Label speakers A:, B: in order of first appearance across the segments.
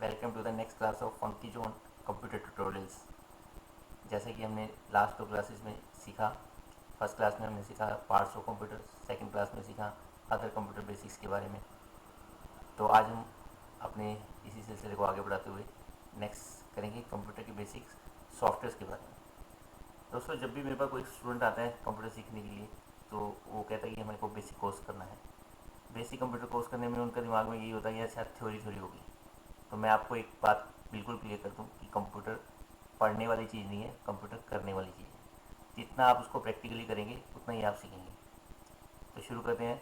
A: Welcome to the next class of funky zone computer tutorials. जैसे कि हमने last 2 classes में सीखा, फर्स्ट क्लास में हमने सीखा parts of computer, second class में सीखा अदर कंप्यूटर बेसिक्स के बारे में। तो आज हम अपने इसी सिलसिले को आगे बढ़ाते हुए नेक्स्ट करेंगे कंप्यूटर के बेसिक्स सॉफ्टवेयर के बारे में। दोस्तों, जब भी मेरे पास कोई स्टूडेंट आता है कंप्यूटर सीखने के लिए तो वो कहता है कि हमें को बेसिक कोर्स करना है। बेसिक कंप्यूटर कोर्स करने में उनका दिमाग में यही होता है कि अच्छा थ्योरी होगी। तो मैं आपको एक बात बिल्कुल क्लियर कर दूं कि कंप्यूटर पढ़ने वाली चीज़ नहीं है, कंप्यूटर करने वाली चीज़ है। जितना आप उसको प्रैक्टिकली करेंगे उतना ही आप सीखेंगे। तो शुरू करते हैं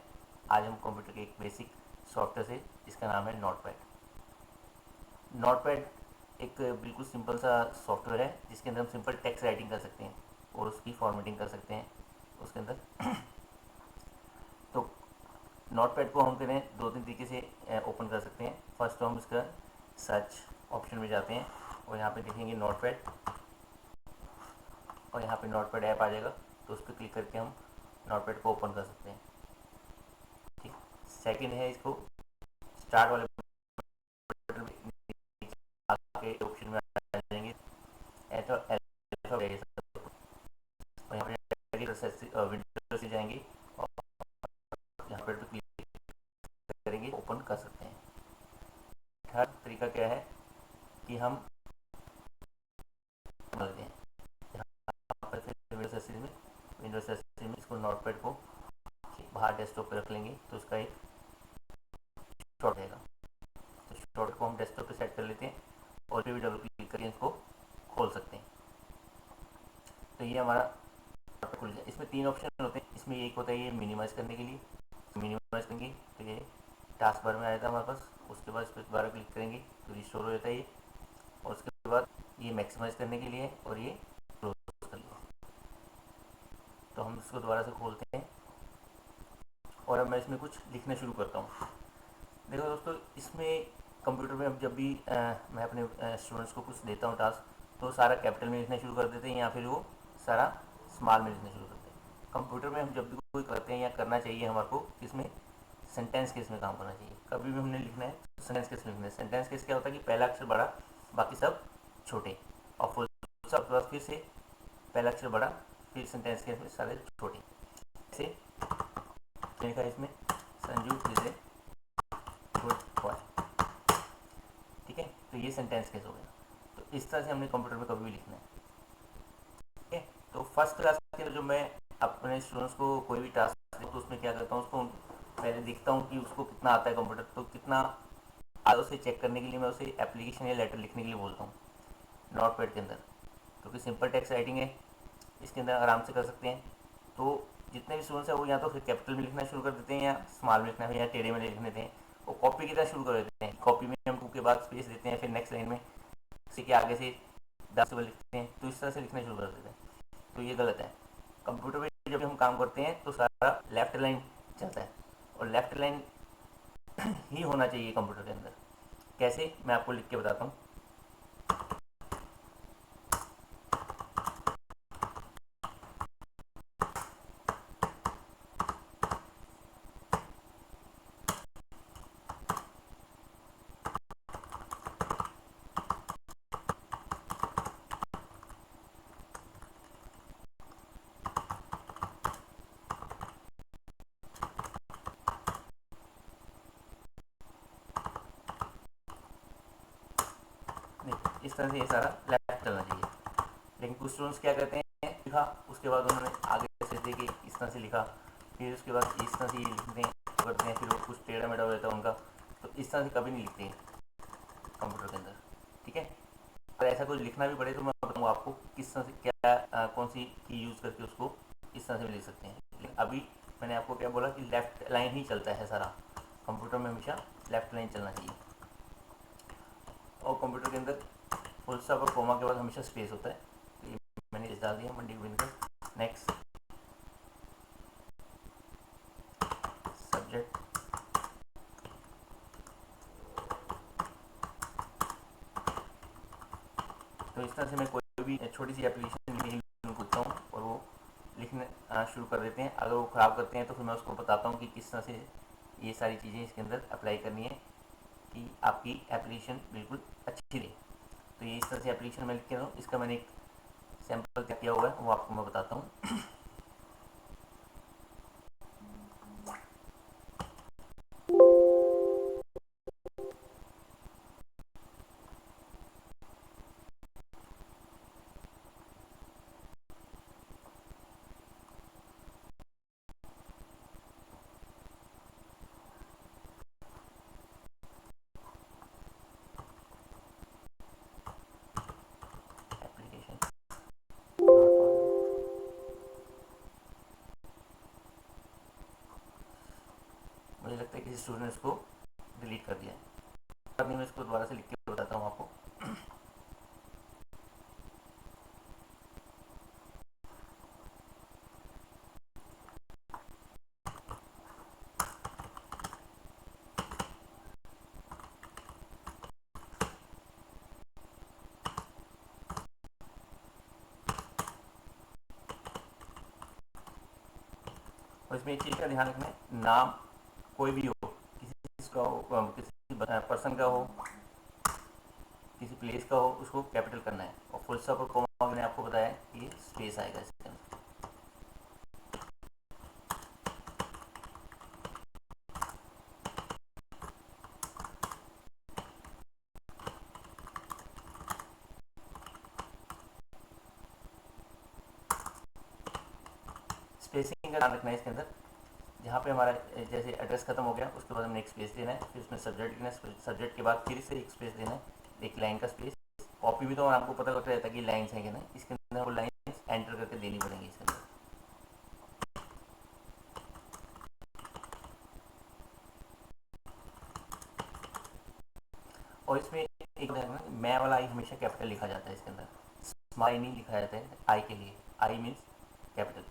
A: आज हम कंप्यूटर के एक बेसिक सॉफ्टवेयर से, जिसका नाम है नोटपैड। नोटपैड एक बिल्कुल सिंपल सा सॉफ्टवेयर है जिसके अंदर हम सिंपल टेक्स्ट राइटिंग कर सकते हैं और उसकी फॉर्मेटिंग कर सकते हैं उसके अंदर। तो नोटपैड को हम करें 2-3 तरीके से ओपन कर सकते हैं। फर्स्ट तो हम इसका सर्च ऑप्शन में जाते हैं और यहाँ पे देखेंगे नोटपैड, और यहाँ पे नोटपैड ऐप आ जाएगा। तो उस पर क्लिक करके हम नोटपैड को ओपन कर सकते हैं। ठीक, सेकंड है इसको स्टार्ट वाले बटन में आके ऑप्शन में आ जाएंगे और यहाँ पे विंडो से जाएंगे और यहाँ पर क्लिक करेंगे, ओपन कर सकते हैं। थर्ड तरीका क्या है कि हम लेते हैं यहाँ पर विंडो एसेसरी में इसको नोटपैड को बाहर डेस्कटॉप पे रख लेंगे तो उसका एक शॉर्ट रहेगा। तो शॉर्ट को हम डेस्कटॉप पे सेट कर लेते हैं और फिर भी डबल क्लिक करके इसको खोल सकते हैं। तो ये हमारा खुल जाए। इसमें 3 ऑप्शन होते हैं। इसमें एक होता है ये मिनिमाइज़ करने के लिए, मिनिमाइज़ करेंगे तो ये टास्क बार में आ जाता है हमारे पास। उसके बाद इस पर दोबारा क्लिक करेंगे तो रिस्टोर हो जाता है ये, और उसके बाद ये मैक्सिमाइज़ करने के लिए और ये क्लोज कर लिए। तो हम इसको दोबारा से खोलते हैं और अब मैं इसमें कुछ लिखना शुरू करता हूँ। देखो दोस्तों, इसमें कंप्यूटर में अब जब भी मैं अपने स्टूडेंट्स को कुछ देता हूँ टास्क, तो सारा कैपिटल में लिखना शुरू कर देते हैं या फिर वो सारा स्मॉल में लिखना शुरू करते हैं। कंप्यूटर में हम जब भी कोई करते हैं या करना चाहिए हमारे को, इसमें सेंटेंस केस में काम करना चाहिए। कभी भी हमने लिखना है तो सेंटेंस केस में लिखना है। सेंटेंस केस क्या होता है कि पहला अक्षर बड़ा, बाकी सब छोटे, और फुल स्टॉप के बाद फिर से पहला अक्षर बड़ा, फिर सेंटेंस केस में सारे छोटे। जैसे लिखा है इसमें Sanju is a good boy. ठीक है, तो ये सेंटेंस केस हो गया। तो इस तरह से हमने कंप्यूटर में कभी भी लिखना है। ठीक है, तो फर्स्ट क्लास के जो मैं अपने स्टूडेंट्स को कोई भी टास्क देता हूँ तो उसमें क्या करता हूँ, उसको पहले देखता हूँ कि उसको कितना आता है कंप्यूटर, तो कितना आता है उसे चेक करने के लिए मैं उसे एप्लीकेशन या लेटर लिखने के लिए बोलता हूँ नोटपैड के अंदर। क्योंकि सिंपल टेक्स्ट राइटिंग है, इसके अंदर आराम से कर सकते हैं। तो जितने भी स्टूडेंट्स हैं वो या तो फिर कैपिटल में लिखना शुरू कर देते हैं या स्मॉल में लिखना है या टेढ़े में लिख देते हैं। वो कॉपी की तरह शुरू कर देते हैं। कॉपी में हम 2 के बाद स्पेस देते हैं, फिर नेक्स्ट लाइन में सी के आगे से 10 लिखते हैं, तो इस तरह से लिखना शुरू कर देते हैं। तो ये गलत है। कंप्यूटर में जब हम काम करते हैं तो सारा लेफ्ट लाइन चलता है, और लेफ्ट लाइन ही होना चाहिए कंप्यूटर के अंदर। कैसे, मैं आपको लिख के बताता हूँ। इस तरह से ये सारा लेफ्ट चलना चाहिए। लेकिन कुछ स्टूडेंट्स क्या करते हैं, लिखा उसके बाद उन्होंने आगे से दे के इस तरह से लिखा, फिर उसके बाद इस तरह से ये लिखते हैं करते हैं, फिर वो कुछ टेढ़ा मेढ़ा हो जाता है उनका। तो इस तरह से कभी नहीं लिखते हैं कंप्यूटर के अंदर। ठीक है, अगर ऐसा कुछ लिखना भी पड़े तो मैं बताऊँगा आपको किस तरह से क्या कौन सी की यूज़ करके उसको इस तरह से भी लिख सकते हैं। लेकिन अभी मैंने आपको क्या बोला कि लेफ़्ट लाइन ही चलता है सारा कंप्यूटर में, हमेशा लेफ़्ट लाइन चलना चाहिए। और कंप्यूटर के अंदर फुल स्टॉप और कोमा के बाद हमेशा स्पेस होता है। तो ये मैंने इस डाल दिया मंडी गोविंद का। नेक्स्ट सब्जेक्ट, तो इस तरह से मैं कोई भी छोटी सी एप्लीकेशन लिखता हूँ और वो लिखना शुरू कर देते हैं। अगर वो ख़राब करते हैं तो फिर मैं उसको बताता हूँ कि किस तरह से ये सारी चीज़ें इसके अंदर अप्लाई करनी है कि आपकी एप्लीकेशन बिल्कुल अच्छी रहे। तो ये इस तरह से एप्लीकेशन मैं लिख के रहा हूँ। इसका मैंने एक सैम्पल क्या किया हुआ है वो आपको मैं बताता हूँ। एप्लीकेशन मुझे लगता है किसी स्टूडेंट ने इसको डिलीट कर दिया है। नहीं, मैं इसको दोबारा से लिख के बताता हूँ आपको। और इसमें एक चीज़ का ध्यान रखना है, नाम कोई भी हो, किसी चीज़ का हो, किसी पर्सन का हो, किसी प्लेस का हो, उसको कैपिटल करना है। और फुल स्टॉप और कॉमा मैंने आपको बताया कि स्पेस आएगा इसके अंदर। स्पेसिंग का ध्यान रखना है इसके अंदर। जहाँ पे हमारा जैसे एड्रेस खत्म हो गया उसके बाद हमने एक स्पेस देना है, फिर उसमें सब्जेक्ट देना है, सब्जेक्ट के बाद फिर से एक स्पेस देना है, एक लाइन का स्पेस। कॉपी भी तो आपको पता करता रहता है कि लाइन्स हैं कि नहीं, इसके अंदर वो लाइन्स एंटर करके देनी पड़ेंगी इसके अंदर। और इसमें एक मैं वाला आई हमेशा कैपिटल लिखा जाता है इसके अंदर, स्मॉल नहीं लिखा जाता है आई के लिए। I means capital.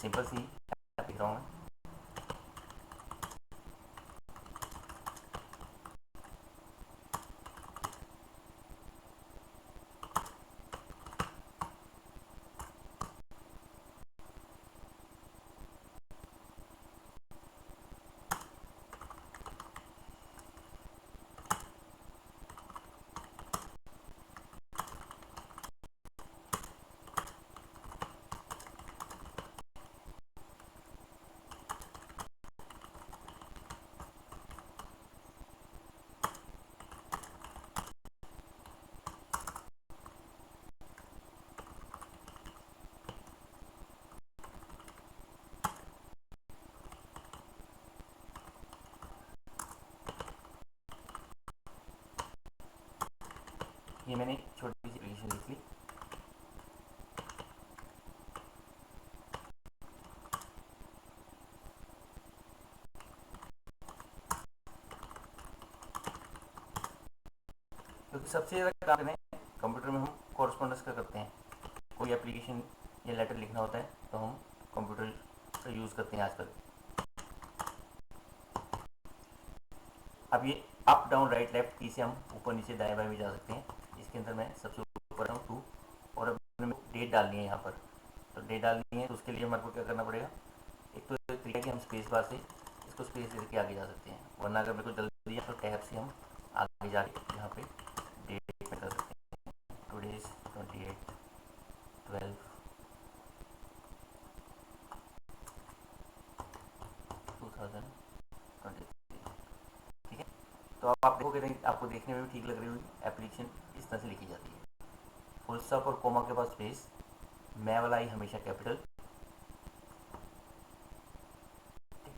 A: सिंपल सी लिख रहा हूँ मैं। ये मैंने छोटी सी एप्लीकेशन लिख ली। क्योंकि सबसे ज़्यादा काम है कंप्यूटर में हम कॉरस्पॉन्डेंस का करते हैं। कोई एप्लीकेशन या लेटर लिखना होता है तो हम कंप्यूटर का यूज़ करते हैं आजकल। अब ये अप डाउन राइट लेफ्ट की से हम ऊपर नीचे दाएं बाएं भी जा सकते हैं। इसके अंदर मैं सबसे ऊपर हूँ 2, और अब डेट डालनी है यहाँ पर। तो डेट डालनी है तो उसके लिए हमारे को क्या करना पड़ेगा, एक तो तरीका है कि हम स्पेस बार से इसको स्पेस दे के आगे जा सकते हैं, वरना अगर मेरे को जल्दी है तो टैब से हम आगे जाके यहाँ पे डेट में कर सकते हैं। टुडेज 28/12/2023। ठीक है। तो अब आप देखोगे नहीं, आपको देखने में भी ठीक लग रही होगी। एप्लीकेशन इस तरह से लिखी जाती है, फुल स्टॉप और कोमा के पास स्पेस, मैं वाला आई हमेशा कैपिटल,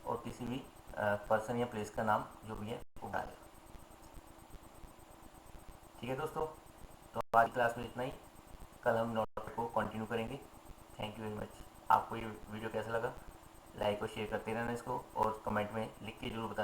A: और किसी भी पर्सन या प्लेस का नाम जो भी है वो डालें। ठीक है दोस्तों, तो आज की क्लास में इतना ही। कल हम नोट को कंटिन्यू करेंगे। Thank you very much. आपको ये वीडियो कैसा लगा लाइक और शेयर करते रहना इसको, और कमेंट में लिख के जरूर बताना